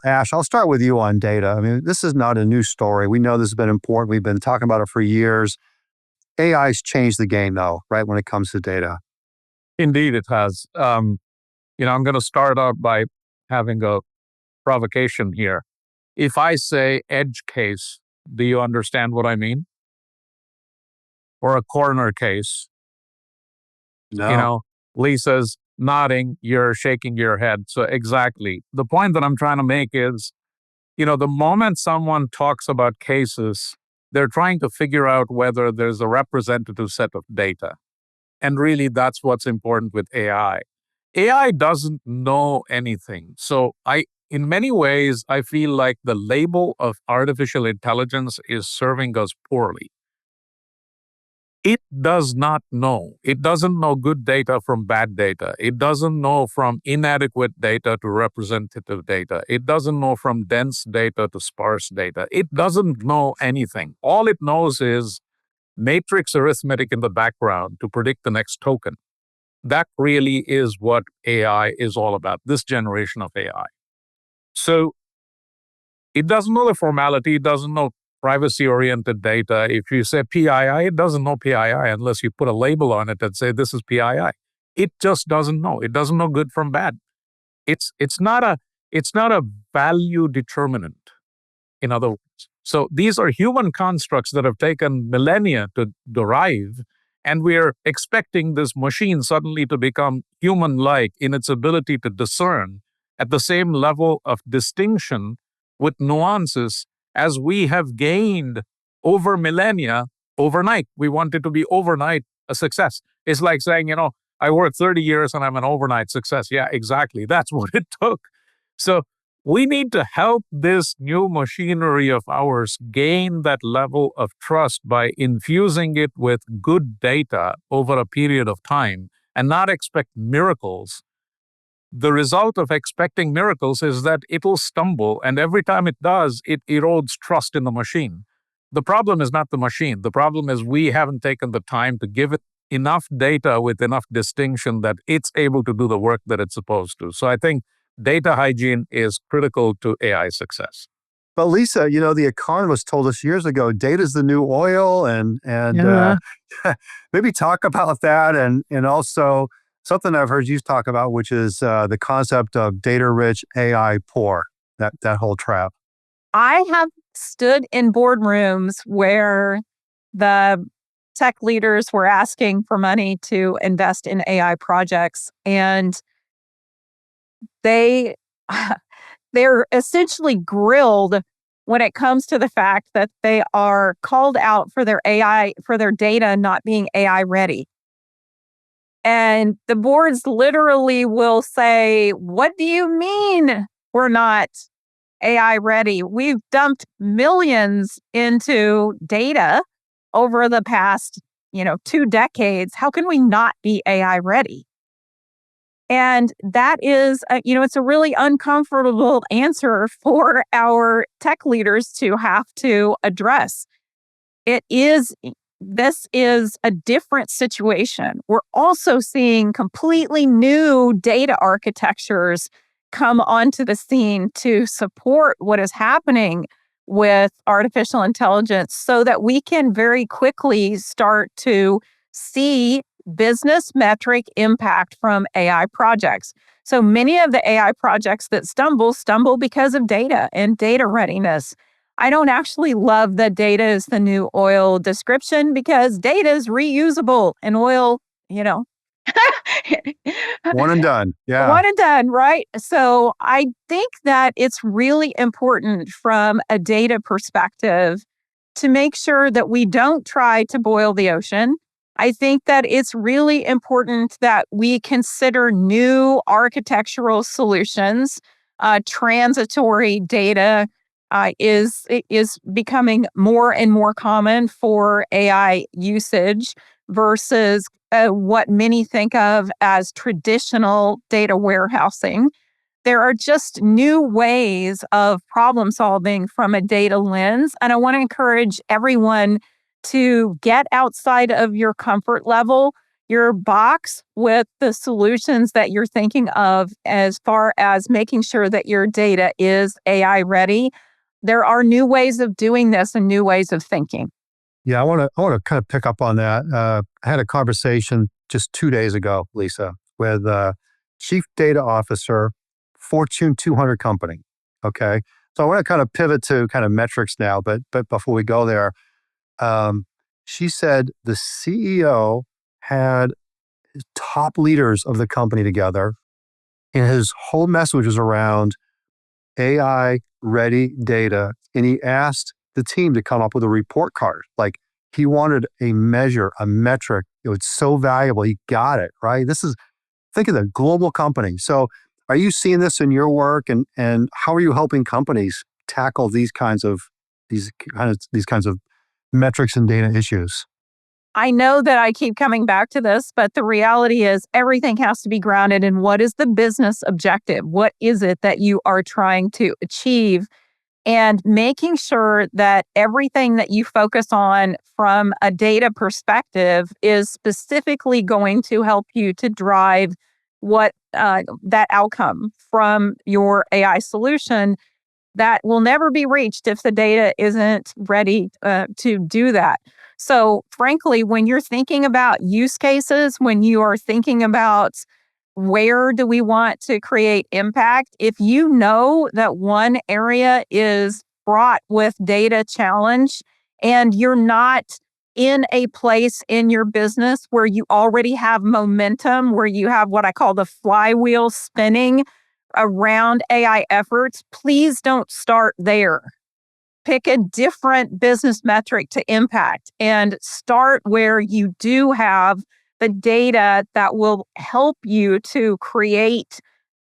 Ash, I'll start with you on data. I mean, this is not a new story. We know this has been important. We've been talking about it for years. AI's changed the game though, right? When it comes to data. Indeed, it has. I'm going to start out by having a provocation here. If I say edge case, do you understand what I mean? Or a corner case? No. Lisa's nodding, you're shaking your head. So exactly. The point that I'm trying to make is, the moment someone talks about cases, they're trying to figure out whether there's a representative set of data. And really, that's what's important with AI. AI doesn't know anything. So in many ways, I feel like the label of artificial intelligence is serving us poorly. It does not know. It doesn't know good data from bad data. It doesn't know from inadequate data to representative data. It doesn't know from dense data to sparse data. It doesn't know anything. All it knows is matrix arithmetic in the background to predict the next token. That really is what AI is all about, this generation of AI. So it doesn't know the formality. It doesn't know privacy-oriented data. If you say PII, it doesn't know PII unless you put a label on it and say this is PII. It just doesn't know. It doesn't know good from bad. It's not a value determinant, in other words. So these are human constructs that have taken millennia to derive, and we're expecting this machine suddenly to become human-like in its ability to discern at the same level of distinction with nuances as we have gained over millennia overnight. We want it to be overnight a success. It's like saying, I worked 30 years and I'm an overnight success. Yeah, exactly. That's what it took. So we need to help this new machinery of ours gain that level of trust by infusing it with good data over a period of time and not expect miracles. The result of expecting miracles is that it'll stumble, and every time it does, it erodes trust in the machine. The problem is not the machine. The problem is we haven't taken the time to give it enough data with enough distinction that it's able to do the work that it's supposed to. So I think data hygiene is critical to AI success. But Lisa, the economist told us years ago, data is the new oil, and Yeah. maybe talk about that, and also something I've heard you talk about, which is the concept of data-rich, AI poor. that whole trap? I have stood in boardrooms where the tech leaders were asking for money to invest in AI projects, and they they're essentially grilled when it comes to the fact that they are called out for their data not being AI ready. And the boards literally will say, "What do you mean we're not AI ready? We've dumped millions into data over the past, 2 decades. How can we not be AI ready?" And that is, it's a really uncomfortable answer for our tech leaders to have to address. It is, this is a different situation. We're also seeing completely new data architectures come onto the scene to support what is happening with artificial intelligence so that we can very quickly start to see business metric impact from AI projects. So many of the AI projects that stumble because of data and data readiness. I don't actually love that data is the new oil description because data is reusable and oil, you know, One and done. Yeah. one and done, right? So I think that it's really important from a data perspective to make sure that we don't try to boil the ocean. I think that it's really important that we consider new architectural solutions. Transitory data is becoming more and more common for AI usage versus what many think of as traditional data warehousing. There are just new ways of problem solving from a data lens. And I want to encourage everyone to get outside of your comfort level, your box, with the solutions that you're thinking of as far as making sure that your data is AI ready. There are new ways of doing this and new ways of thinking. Yeah, I want to kind of pick up on that. I had a conversation just 2 days ago, Lisa, with chief data officer, Fortune 200 company. Okay, so I want to kind of pivot to kind of metrics now, but before we go there, she said the CEO had his top leaders of the company together, and his whole message was around AI ready data. And he asked the team to come up with a report card. Like he wanted a measure, a metric. It was so valuable. He got it, right? Think of the global company. So are you seeing this in your work, and how are you helping companies tackle these kinds of metrics and data issues? I know that I keep coming back to this, but the reality is everything has to be grounded in what is the business objective? What is it that you are trying to achieve? And making sure that everything that you focus on from a data perspective is specifically going to help you to drive what that outcome from your AI solution that will never be reached if the data isn't ready to do that. So, frankly, when you're thinking about use cases, when you are thinking about where do we want to create impact, if you know that one area is fraught with data challenge and you're not in a place in your business where you already have momentum, where you have what I call the flywheel spinning around AI efforts, please don't start there. Pick a different business metric to impact and start where you do have the data that will help you to create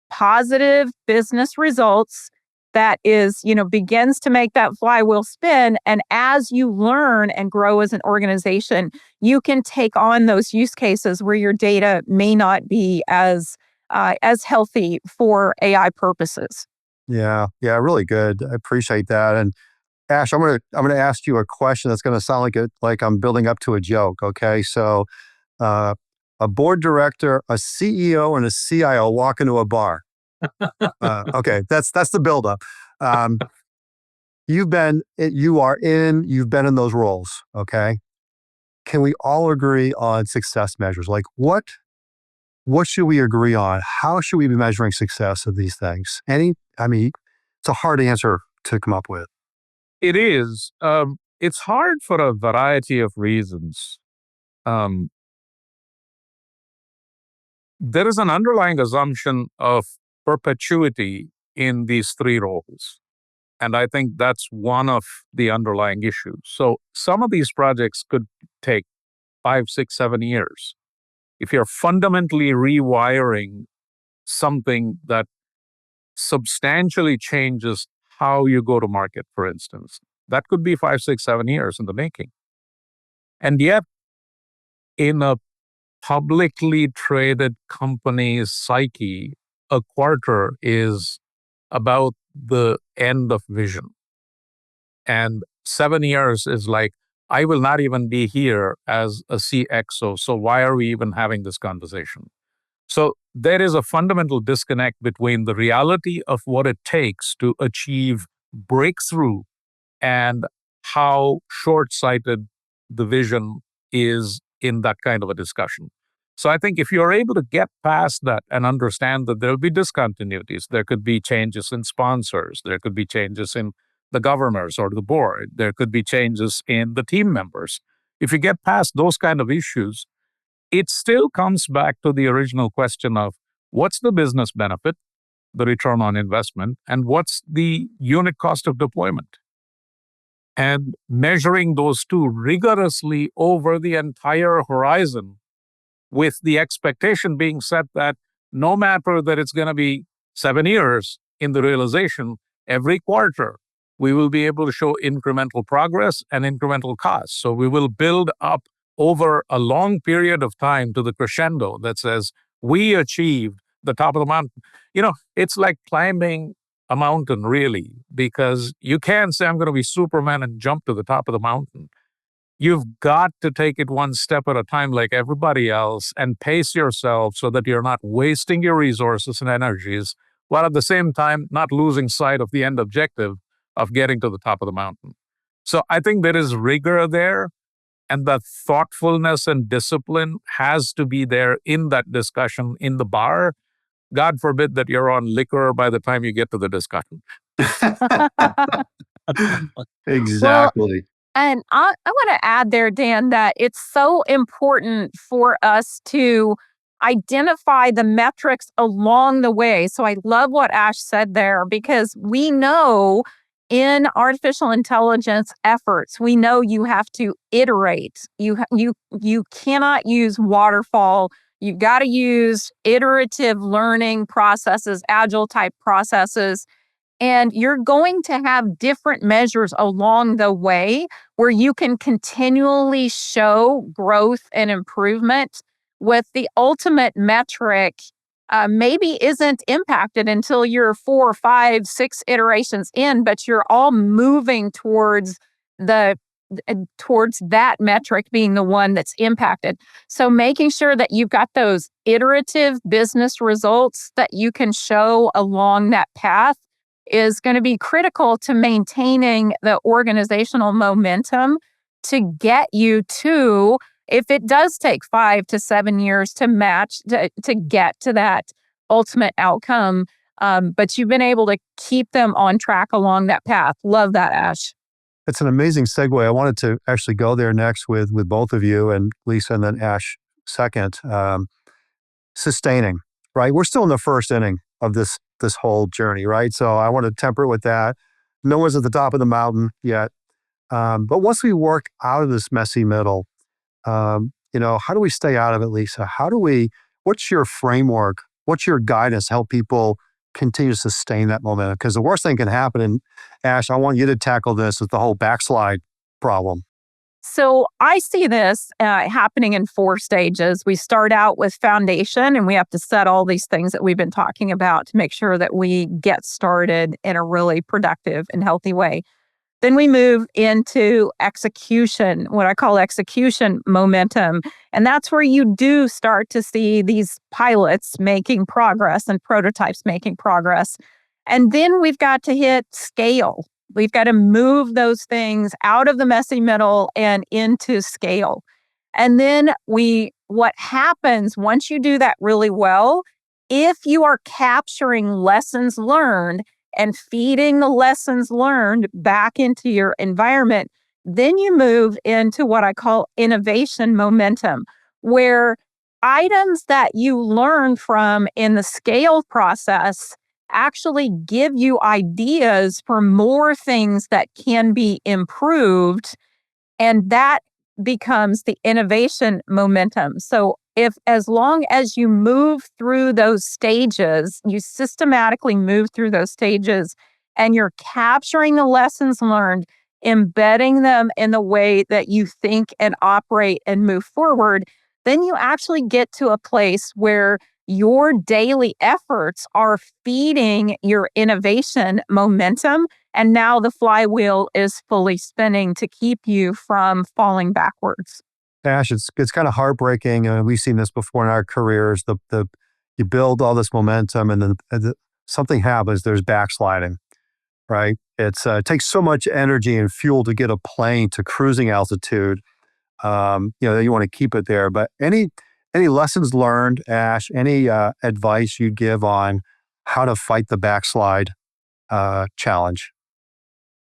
positive business results that is, begins to make that flywheel spin. And as you learn and grow as an organization, you can take on those use cases where your data may not be as healthy for AI purposes. Yeah, really good. I appreciate that. And Ash, I'm gonna ask you a question that's gonna sound like I'm building up to a joke. Okay, so uh, a board director, a CEO, and a CIO walk into a bar. Okay, that's the buildup. Um, you've been in those roles. Okay, can we all agree on success measures? Like what should we agree on? How should we be measuring success of these things? It's a hard answer to come up with. It is. It's hard for a variety of reasons. Um, there is an underlying assumption of perpetuity in these three roles. And I think that's one of the underlying issues. So some of these projects could take 5, 6, 7 years. If you're fundamentally rewiring something that substantially changes how you go to market, for instance, that could be 5, 6, 7 years in the making. And yet, in a publicly traded company's psyche, a quarter is about the end of vision. And 7 years is like, I will not even be here as a CXO. So why are we even having this conversation? So there is a fundamental disconnect between the reality of what it takes to achieve breakthrough and how short-sighted the vision is in that kind of a discussion. So I think if you're able to get past that and understand that there'll be discontinuities, there could be changes in sponsors, there could be changes in the governors or the board, there could be changes in the team members. If you get past those kind of issues, it still comes back to the original question of what's the business benefit, the return on investment, and what's the unit cost of deployment? And measuring those two rigorously over the entire horizon, with the expectation being set that no matter that it's going to be 7 years in the realization, every quarter we will be able to show incremental progress and incremental costs. So we will build up over a long period of time to the crescendo that says we achieved the top of the mountain. It's like climbing a mountain, really, because you can't say I'm going to be Superman and jump to the top of the mountain. You've got to take it one step at a time like everybody else and pace yourself so that you're not wasting your resources and energies, while at the same time not losing sight of the end objective of getting to the top of the mountain. So I think there is rigor there, and that thoughtfulness and discipline has to be there in that discussion in the bar. God forbid that you're on liquor by the time you get to the discussion. Exactly. And I want to add there, Dan, that it's so important for us to identify the metrics along the way. So I love what Ash said there, because we know in artificial intelligence efforts, we know you have to iterate. You cannot use waterfall. You've got to use iterative learning processes, agile type processes. And you're going to have different measures along the way where you can continually show growth and improvement, with the ultimate metric maybe isn't impacted until you're 4, 5, 6 iterations in, but you're all moving towards that metric being the one that's impacted. So making sure that you've got those iterative business results that you can show along that path is going to be critical to maintaining the organizational momentum to get you to, if it does take 5 to 7 years to get to that ultimate outcome. But you've been able to keep them on track along that path. Love that, Ash. It's an amazing segue. I wanted to actually go there next with both of you, and Lisa and then Ash second. Sustaining, right? We're still in the first inning of this whole journey, right? So I want to temper it with that. No one's at the top of the mountain yet. But once we work out of this messy middle, how do we stay out of it, Lisa? What's your framework? What's your guidance to help people continue to sustain that momentum? Because the worst thing can happen, and Ash, I want you to tackle this, is the whole backslide problem. So I see this happening in 4 stages. We start out with foundation, and we have to set all these things that we've been talking about to make sure that we get started in a really productive and healthy way. Then we move into execution, what I call execution momentum. And that's where you do start to see these pilots making progress and prototypes making progress. And then we've got to hit scale. We've got to move those things out of the messy middle and into scale. And then what happens once you do that really well, if you are capturing lessons learned and feeding the lessons learned back into your environment, then you move into what I call innovation momentum, where items that you learn from in the scale process actually give you ideas for more things that can be improved. And that becomes the innovation momentum. So, if as long as you move through those stages, you systematically move through those stages and you're capturing the lessons learned, embedding them in the way that you think and operate and move forward, then you actually get to a place where your daily efforts are feeding your innovation momentum. And now the flywheel is fully spinning to keep you from falling backwards. Ash, it's kind of heartbreaking. We've seen this before in our careers. You build all this momentum, and then something happens. There's backsliding, right? It takes so much energy and fuel to get a plane to cruising altitude. You want to keep it there. But any lessons learned, Ash? Any advice you'd give on how to fight the backslide challenge?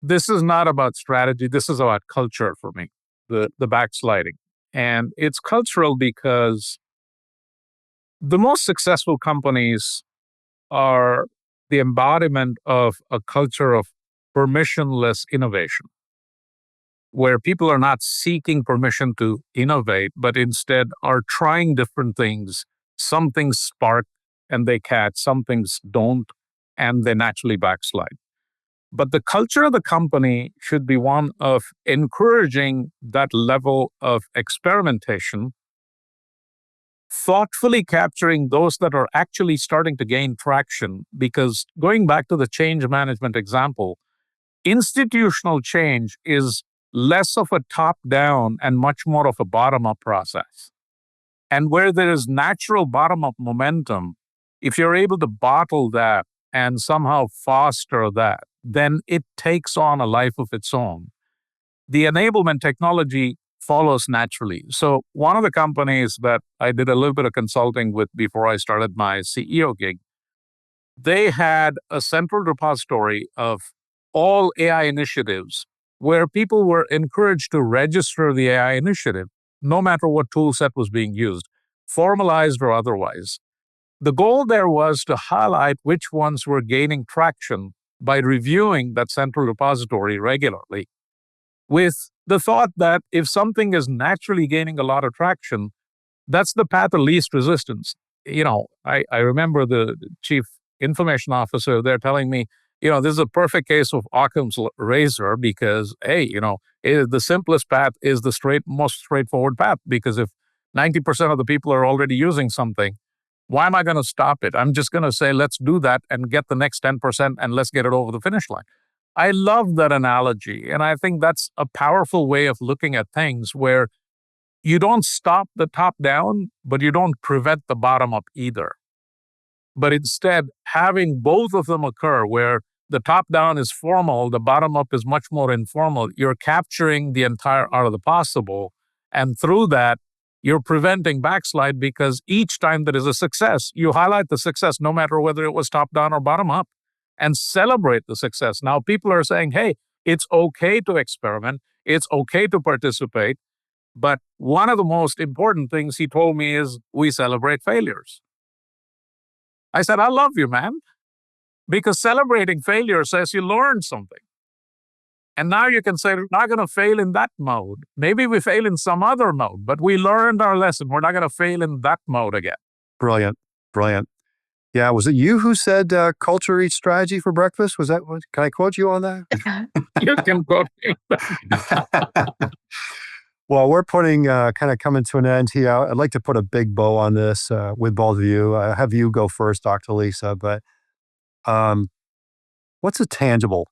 This is not about strategy. This is about culture for me, the backsliding. And it's cultural because the most successful companies are the embodiment of a culture of permissionless innovation, where people are not seeking permission to innovate, but instead are trying different things. Some things spark and they catch, some things don't, and they naturally backslide. But the culture of the company should be one of encouraging that level of experimentation, thoughtfully capturing those that are actually starting to gain traction. Because going back to the change management example, institutional change is less of a top-down and much more of a bottom-up process. And where there is natural bottom-up momentum, if you're able to bottle that and somehow foster that, then it takes on a life of its own. The enablement technology follows naturally. So one of the companies that I did a little bit of consulting with before I started my CEO gig, they had a central repository of all AI initiatives where people were encouraged to register the AI initiative, no matter what tool set was being used, formalized or otherwise. The goal there was to highlight which ones were gaining traction by reviewing that central repository regularly, with the thought that if something is naturally gaining a lot of traction, that's the path of least resistance. I remember the chief information officer there telling me, this is a perfect case of Occam's razor because, the simplest path is the most straightforward path. Because if 90% of the people are already using something, why am I going to stop it? I'm just going to say, let's do that and get the next 10% and let's get it over the finish line. I love that analogy. And I think that's a powerful way of looking at things where you don't stop the top down, but you don't prevent the bottom up either. But instead, having both of them occur where the top down is formal, the bottom up is much more informal, you're capturing the entire art of the possible. And through that, you're preventing backslide because each time there is a success, you highlight the success, no matter whether it was top down or bottom up, and celebrate the success. Now, people are saying, hey, it's okay to experiment. It's okay to participate. But one of the most important things he told me is we celebrate failures. I said, I love you, man, because celebrating failure says you learned something. And now you can say, we're not going to fail in that mode. Maybe we fail in some other mode, but we learned our lesson. We're not going to fail in that mode again. Brilliant. Yeah, was it you who said culture eats strategy for breakfast? Was that what? Can I quote you on that? You can quote me. Well, we're putting kind of coming to an end here. I'd like to put a big bow on this with both of you. I have you go first, Dr. Lisa. But what's a tangible?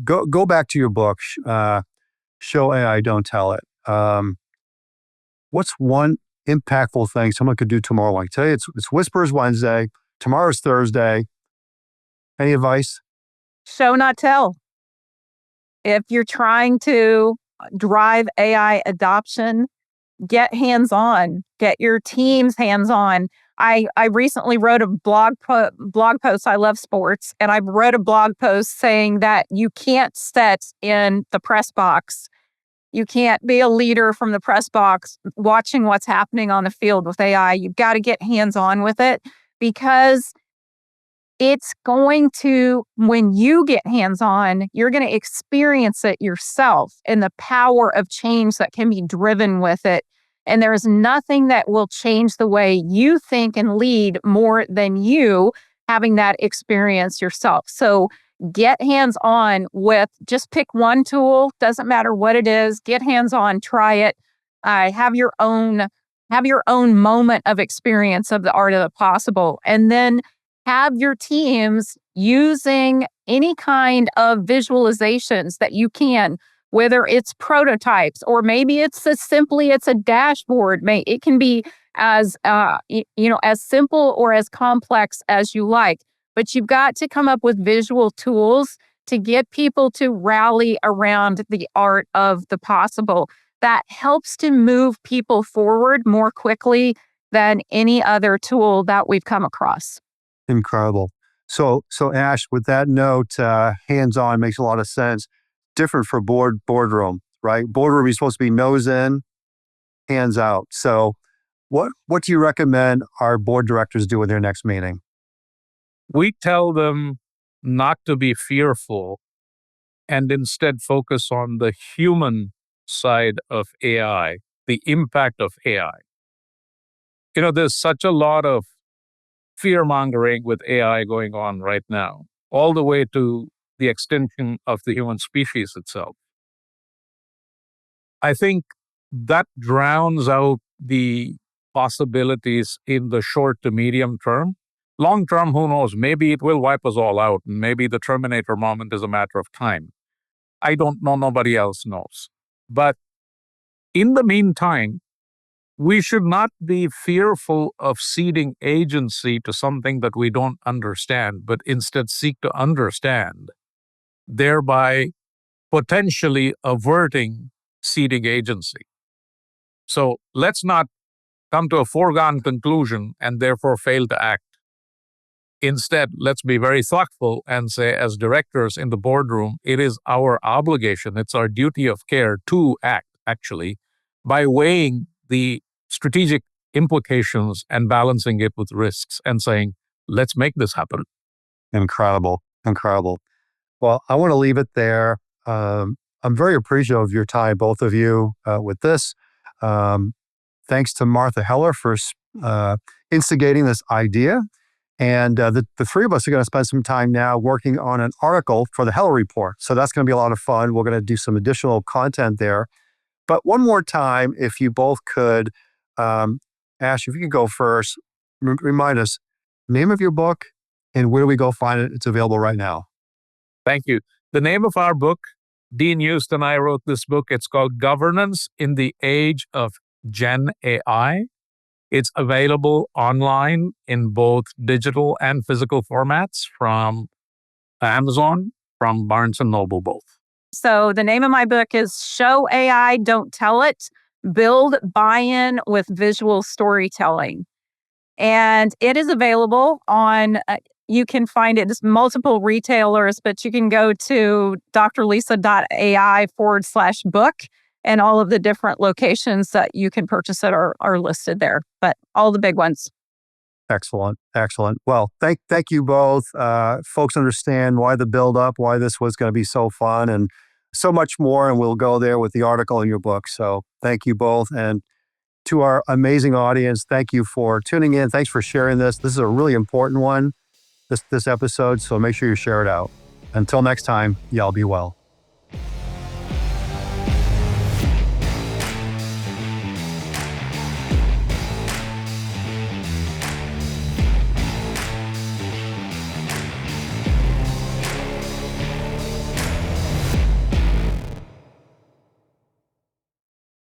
Go back to your book, Show AI, Don't Tell It. What's one impactful thing someone could do tomorrow? Like today, it's Whispers Wednesday. Tomorrow's Thursday. Any advice? Show, not tell. If you're trying to drive AI adoption, get hands-on, get your teams hands-on. I recently wrote a blog post. I love sports, and I've read a blog post saying that you can't sit in the press box. You can't be a leader from the press box watching what's happening on the field with AI. You've got to get hands-on with it, because it's going to, when you get hands-on, you're going to experience it yourself and the power of change that can be driven with it. And there is nothing that will change the way you think and lead more than you having that experience yourself. So get hands-on with, just pick one tool, doesn't matter what it is, get hands-on, try it. Have your own moment of experience of the art of the possible. And then have your teams using any kind of visualizations that you can, whether it's prototypes or maybe it's a dashboard. It can be as as simple or as complex as you like. But you've got to come up with visual tools to get people to rally around the art of the possible. That helps to move people forward more quickly than any other tool that we've come across. Incredible. So Ash, with that note, hands-on makes a lot of sense. Different for boardroom, right? Boardroom, you're supposed to be nose in, hands out. So what do you recommend our board directors do in their next meeting? We tell them not to be fearful and instead focus on the human side of AI, the impact of AI. There's such a lot of fear-mongering with AI going on right now, all the way to the extinction of the human species itself. I think that drowns out the possibilities in the short to medium term. Long term, who knows? Maybe it will wipe us all out, and maybe the Terminator moment is a matter of time. I don't know. Nobody else knows. But in the meantime, we should not be fearful of ceding agency to something that we don't understand, but instead seek to understand, thereby potentially averting ceding agency. So let's not come to a foregone conclusion and therefore fail to act. Instead, let's be very thoughtful and say, as directors in the boardroom, it is our obligation, it's our duty of care to act, actually, by weighing the strategic implications and balancing it with risks and saying, let's make this happen. Incredible. Well, I want to leave it there. I'm very appreciative of your time, both of you, with this. Thanks to Martha Heller for instigating this idea. And the three of us are going to spend some time now working on an article for the Heller Report. So that's going to be a lot of fun. We're going to do some additional content there. But one more time, if you both could, Ash, if you could go first, remind us, name of your book and where do we go find it? It's available right now. Thank you. The name of our book, Dean Youst and I wrote this book. It's called Governance in the Age of Gen AI. It's available online in both digital and physical formats from Amazon, from Barnes & Noble, both. So the name of my book is Show AI, Don't Tell It, Build Buy-in with Visual Storytelling. And it is available on, you can find it at multiple retailers, but you can go to drlisa.ai/book, and all of the different locations that you can purchase it are listed there, but all the big ones. Excellent. Well, thank you both. Folks understand why the build-up, why this was going to be so fun, and so much more, and we'll go there with the article in your book. So thank you both. And to our amazing audience, thank you for tuning in. Thanks for sharing this. This is a really important one, this episode, so make sure you share it out. Until next time, y'all be well.